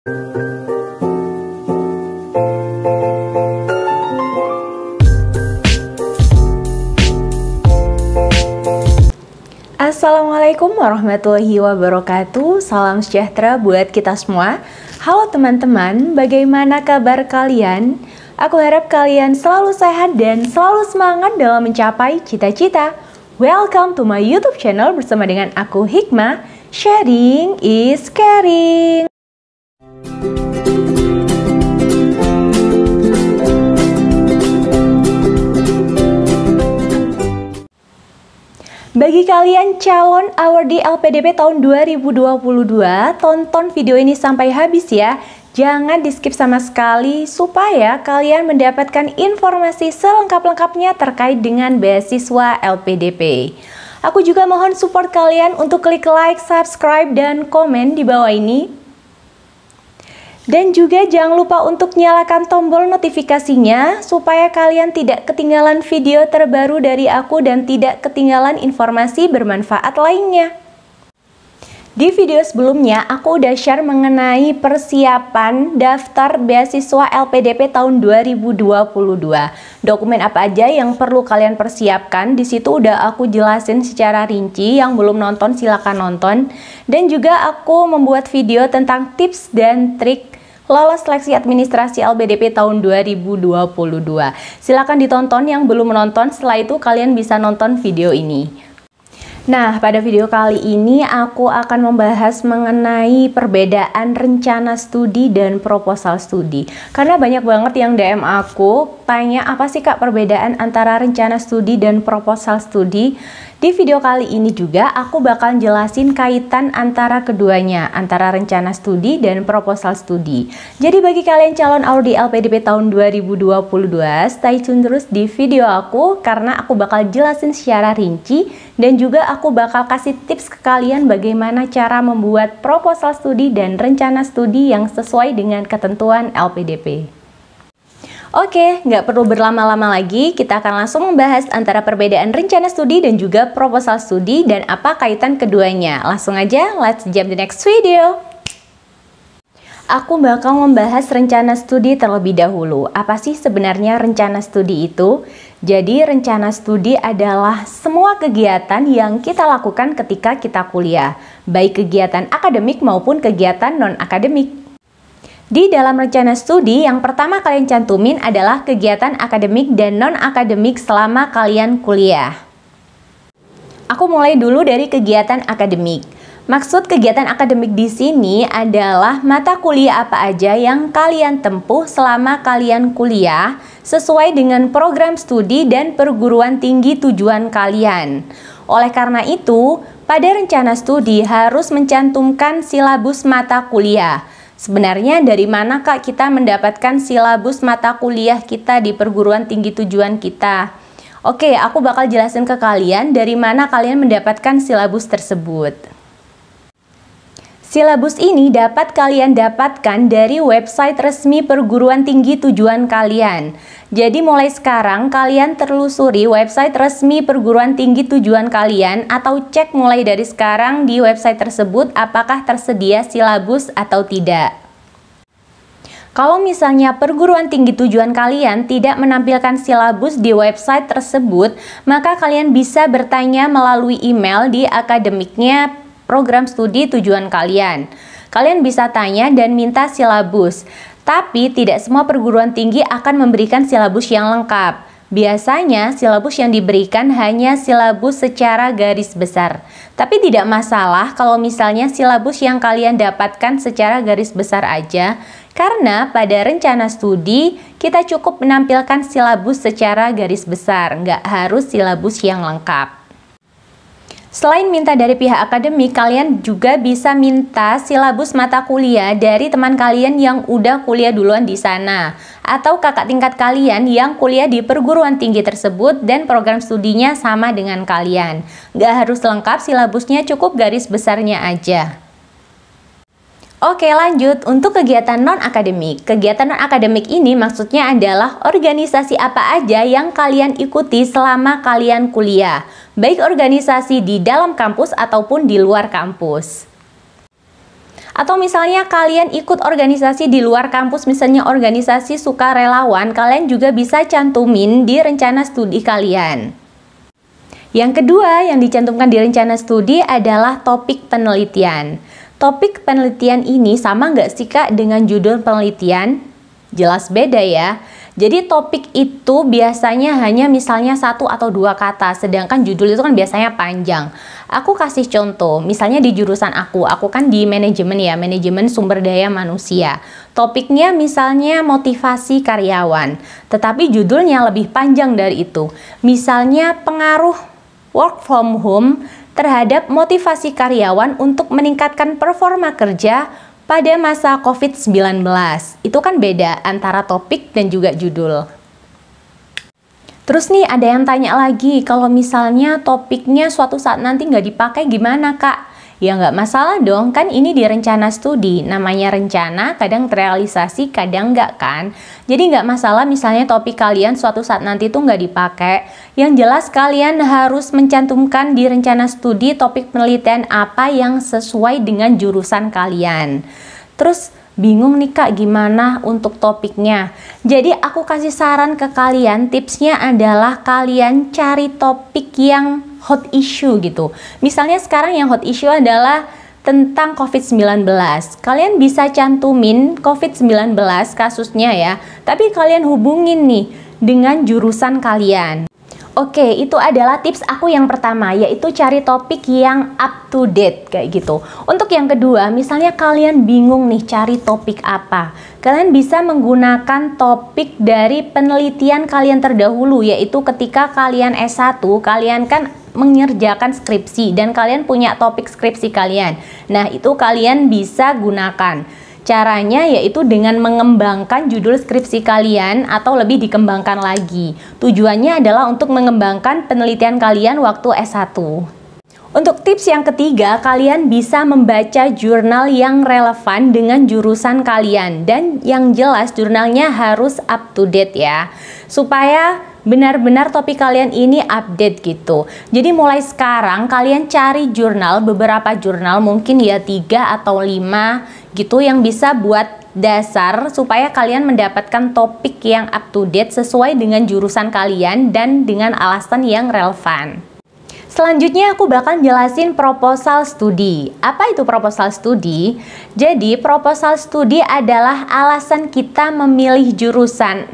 Assalamualaikum warahmatullahi wabarakatuh. Salam sejahtera buat kita semua. Halo teman-teman, bagaimana kabar kalian? Aku harap kalian selalu sehat dan selalu semangat dalam mencapai cita-cita. Welcome to my YouTube channel bersama dengan aku Hikmah. Sharing is caring. Bagi kalian calon awardee LPDP tahun 2022, tonton video ini sampai habis ya. Jangan di skip sama sekali supaya kalian mendapatkan informasi selengkap-lengkapnya terkait dengan beasiswa LPDP. Aku juga mohon support kalian untuk klik like, subscribe, dan komen di bawah ini. Dan juga jangan lupa untuk nyalakan tombol notifikasinya supaya kalian tidak ketinggalan video terbaru dari aku dan tidak ketinggalan informasi bermanfaat lainnya. Di video sebelumnya aku udah share mengenai persiapan daftar beasiswa LPDP tahun 2022. Dokumen apa aja yang perlu kalian persiapkan, di situ udah aku jelasin secara rinci. Yang belum nonton silakan nonton. Dan juga aku membuat video tentang tips dan trik lolos seleksi administrasi LPDP tahun 2022. Silakan ditonton yang belum menonton, setelah itu kalian bisa nonton video ini. Nah, pada video kali ini aku akan membahas mengenai perbedaan rencana studi dan proposal studi. Karena banyak banget yang DM aku tanya apa sih Kak perbedaan antara rencana studi dan proposal studi. Di video kali ini juga aku bakal jelasin kaitan antara keduanya, antara rencana studi dan proposal studi. Jadi bagi kalian calon awardee LPDP tahun 2022, stay tune terus di video aku karena aku bakal jelasin secara rinci dan juga aku bakal kasih tips ke kalian bagaimana cara membuat proposal studi dan rencana studi yang sesuai dengan ketentuan LPDP. Oke, nggak perlu berlama-lama lagi, kita akan langsung membahas antara perbedaan rencana studi dan juga proposal studi dan apa kaitan keduanya. Langsung aja, let's jump the next video. Aku bakal membahas rencana studi terlebih dahulu. Apa sih sebenarnya rencana studi itu? Jadi rencana studi adalah semua kegiatan yang kita lakukan ketika kita kuliah, baik kegiatan akademik maupun kegiatan non-akademik. Di dalam rencana studi, yang pertama kalian cantumin adalah kegiatan akademik dan non-akademik selama kalian kuliah. Aku mulai dulu dari kegiatan akademik. Maksud kegiatan akademik di sini adalah mata kuliah apa aja yang kalian tempuh selama kalian kuliah sesuai dengan program studi dan perguruan tinggi tujuan kalian. Oleh karena itu, pada rencana studi harus mencantumkan silabus mata kuliah. Sebenarnya dari mana Kak kita mendapatkan silabus mata kuliah kita di perguruan tinggi tujuan kita? Oke, aku bakal jelasin ke kalian dari mana kalian mendapatkan silabus tersebut. Silabus ini dapat kalian dapatkan dari website resmi perguruan tinggi tujuan kalian. Jadi mulai sekarang kalian telusuri website resmi perguruan tinggi tujuan kalian atau cek mulai dari sekarang di website tersebut apakah tersedia silabus atau tidak. Kalau misalnya perguruan tinggi tujuan kalian tidak menampilkan silabus di website tersebut, maka kalian bisa bertanya melalui email di akademiknya program studi tujuan kalian. Kalian bisa tanya dan minta silabus. Tapi tidak semua perguruan tinggi akan memberikan silabus yang lengkap. Biasanya silabus yang diberikan hanya silabus secara garis besar. Tapi tidak masalah kalau misalnya silabus yang kalian dapatkan secara garis besar aja. Karena pada rencana studi kita cukup menampilkan silabus secara garis besar, nggak harus silabus yang lengkap. Selain minta dari pihak akademik, kalian juga bisa minta silabus mata kuliah dari teman kalian yang udah kuliah duluan di sana atau kakak tingkat kalian yang kuliah di perguruan tinggi tersebut dan program studinya sama dengan kalian. Nggak harus lengkap silabusnya, cukup garis besarnya aja. Oke, lanjut untuk kegiatan non-akademik. Kegiatan non-akademik ini maksudnya adalah organisasi apa aja yang kalian ikuti selama kalian kuliah, baik organisasi di dalam kampus ataupun di luar kampus. Atau misalnya kalian ikut organisasi di luar kampus, misalnya organisasi sukarelawan, kalian juga bisa cantumin di rencana studi kalian. Yang kedua yang dicantumkan di rencana studi adalah topik penelitian. Topik penelitian ini sama nggak sih Kak dengan judul penelitian? Jelas beda ya. Jadi topik itu biasanya hanya misalnya 1 atau 2 kata, sedangkan judul itu kan biasanya panjang. Aku kasih contoh, misalnya di jurusan aku kan di manajemen ya, manajemen sumber daya manusia. Topiknya misalnya motivasi karyawan, tetapi judulnya lebih panjang dari itu. Misalnya pengaruh work from home terhadap motivasi karyawan untuk meningkatkan performa kerja pada masa COVID-19. Itu kan beda antara topik dan juga judul. Terus nih ada yang tanya lagi, kalau misalnya topiknya suatu saat nanti nggak dipakai gimana Kak? Ya nggak masalah dong, kan ini di rencana studi. Namanya rencana, kadang terrealisasi, kadang nggak kan. Jadi nggak masalah misalnya topik kalian suatu saat nanti tuh nggak dipakai. Yang jelas kalian harus mencantumkan di rencana studi topik penelitian apa yang sesuai dengan jurusan kalian. Terus bingung nih Kak gimana untuk topiknya. Jadi aku kasih saran ke kalian, tipsnya adalah kalian cari topik yang hot issue gitu. Misalnya sekarang yang hot issue adalah tentang COVID-19. Kalian bisa cantumin COVID-19 kasusnya ya, tapi kalian hubungin nih dengan jurusan kalian. Oke, itu adalah tips aku yang pertama, yaitu cari topik yang up to date kayak gitu. Untuk yang kedua, misalnya kalian bingung nih cari topik apa, kalian bisa menggunakan topik dari penelitian kalian terdahulu, yaitu ketika kalian S1, kalian kan mengerjakan skripsi dan kalian punya topik skripsi kalian. Nah, itu kalian bisa gunakan. Caranya yaitu dengan mengembangkan judul skripsi kalian atau lebih dikembangkan lagi. Tujuannya adalah untuk mengembangkan penelitian kalian waktu S1. Untuk tips yang ketiga, kalian bisa membaca jurnal yang relevan dengan jurusan kalian. Dan yang jelas jurnalnya harus up to date ya. Supaya benar-benar topik kalian ini update gitu. Jadi mulai sekarang kalian cari jurnal, beberapa jurnal mungkin ya 3 atau 5 gitu yang bisa buat dasar supaya kalian mendapatkan topik yang up to date sesuai dengan jurusan kalian dan dengan alasan yang relevan. Selanjutnya aku bakal jelasin proposal studi. Apa itu proposal studi? Jadi proposal studi adalah alasan kita memilih jurusan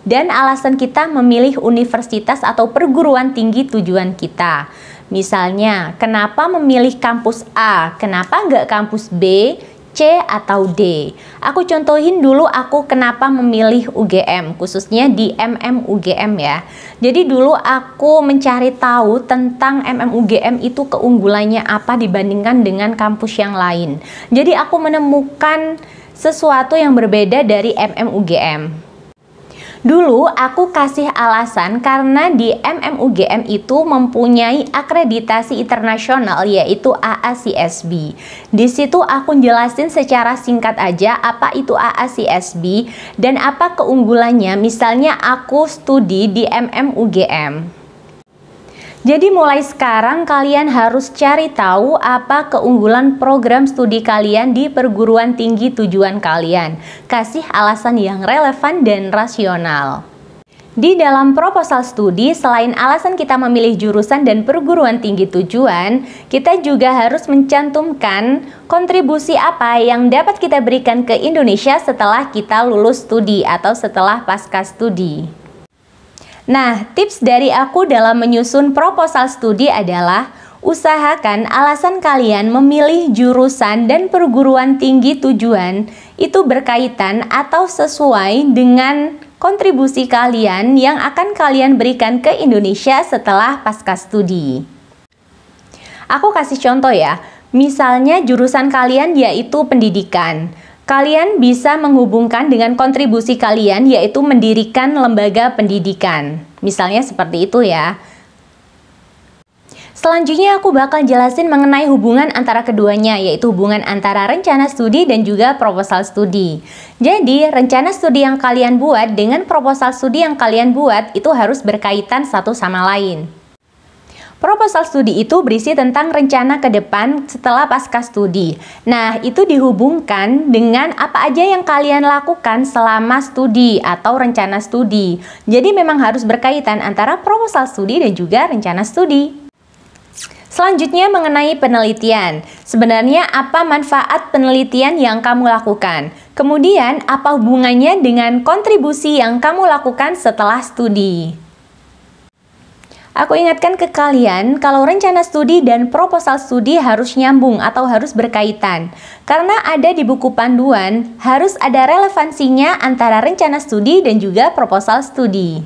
dan alasan kita memilih universitas atau perguruan tinggi tujuan kita. Misalnya, kenapa memilih kampus A? Kenapa nggak kampus B, C, atau D? Aku contohin dulu aku kenapa memilih UGM, khususnya di MMUGM ya. Jadi dulu aku mencari tahu tentang MMUGM itu keunggulannya apa dibandingkan dengan kampus yang lain. Jadi aku menemukan sesuatu yang berbeda dari MMUGM. Dulu aku kasih alasan karena di MMUGM itu mempunyai akreditasi internasional yaitu AACSB. Di situ aku jelasin secara singkat aja apa itu AACSB dan apa keunggulannya. Misalnya aku studi di MMUGM. Jadi mulai sekarang kalian harus cari tahu apa keunggulan program studi kalian di perguruan tinggi tujuan kalian. Kasih alasan yang relevan dan rasional. Di dalam proposal studi, selain alasan kita memilih jurusan dan perguruan tinggi tujuan, kita juga harus mencantumkan kontribusi apa yang dapat kita berikan ke Indonesia setelah kita lulus studi atau setelah pasca studi. Nah, tips dari aku dalam menyusun proposal studi adalah usahakan alasan kalian memilih jurusan dan perguruan tinggi tujuan itu berkaitan atau sesuai dengan kontribusi kalian yang akan kalian berikan ke Indonesia setelah pasca studi. Aku kasih contoh ya, misalnya jurusan kalian yaitu pendidikan. Kalian bisa menghubungkan dengan kontribusi kalian yaitu mendirikan lembaga pendidikan. Misalnya seperti itu ya. Selanjutnya aku bakal jelasin mengenai hubungan antara keduanya, yaitu hubungan antara rencana studi dan juga proposal studi. Jadi, rencana studi yang kalian buat dengan proposal studi yang kalian buat itu harus berkaitan satu sama lain. Proposal studi itu berisi tentang rencana ke depan setelah pasca studi. Nah, itu dihubungkan dengan apa aja yang kalian lakukan selama studi atau rencana studi. Jadi memang harus berkaitan antara proposal studi dan juga rencana studi. Selanjutnya mengenai penelitian. Sebenarnya apa manfaat penelitian yang kamu lakukan? Kemudian apa hubungannya dengan kontribusi yang kamu lakukan setelah studi? Aku ingatkan ke kalian kalau rencana studi dan proposal studi harus nyambung atau harus berkaitan. Karena ada di buku panduan, harus ada relevansinya antara rencana studi dan juga proposal studi.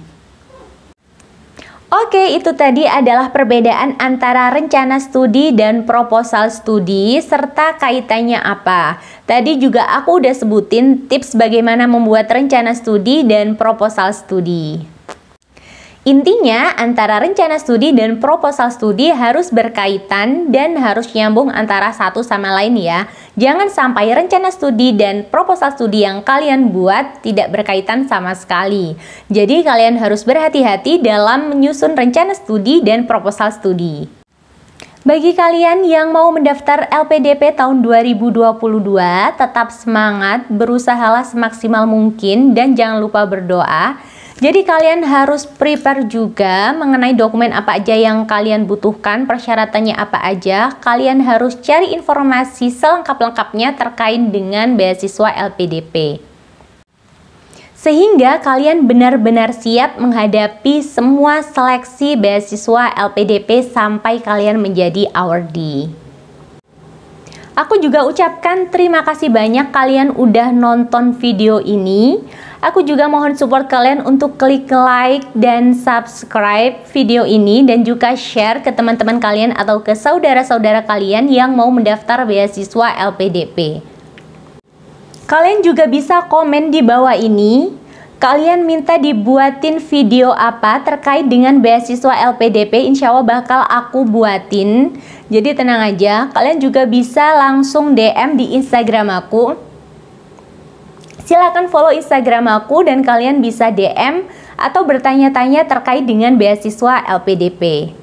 Oke, itu tadi adalah perbedaan antara rencana studi dan proposal studi serta kaitannya apa. Tadi juga aku udah sebutin tips bagaimana membuat rencana studi dan proposal studi. Intinya, antara rencana studi dan proposal studi harus berkaitan dan harus nyambung antara satu sama lain ya. Jangan sampai rencana studi dan proposal studi yang kalian buat tidak berkaitan sama sekali. Jadi kalian harus berhati-hati dalam menyusun rencana studi dan proposal studi. Bagi kalian yang mau mendaftar LPDP tahun 2022, tetap semangat, berusahalah semaksimal mungkin dan jangan lupa berdoa. Jadi kalian harus prepare juga mengenai dokumen apa aja yang kalian butuhkan, persyaratannya apa aja. Kalian harus cari informasi selengkap-lengkapnya terkait dengan beasiswa LPDP. Sehingga kalian benar-benar siap menghadapi semua seleksi beasiswa LPDP sampai kalian menjadi awardee. Aku juga ucapkan terima kasih banyak kalian udah nonton video ini. Aku juga mohon support kalian untuk klik like dan subscribe video ini dan juga share ke teman-teman kalian atau ke saudara-saudara kalian yang mau mendaftar beasiswa LPDP. Kalian juga bisa komen di bawah ini. Kalian minta dibuatin video apa terkait dengan beasiswa LPDP, insya Allah bakal aku buatin. Jadi tenang aja, kalian juga bisa langsung DM di Instagram aku. Silahkan follow Instagram aku dan kalian bisa DM atau bertanya-tanya terkait dengan beasiswa LPDP.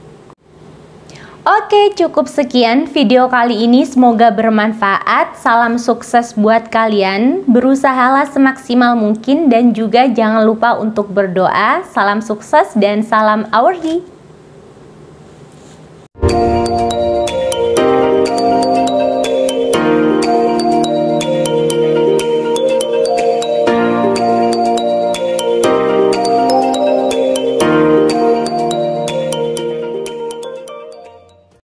Oke, cukup sekian video kali ini, semoga bermanfaat. Salam sukses buat kalian, berusahalah semaksimal mungkin dan juga jangan lupa untuk berdoa. Salam sukses dan salam awardee.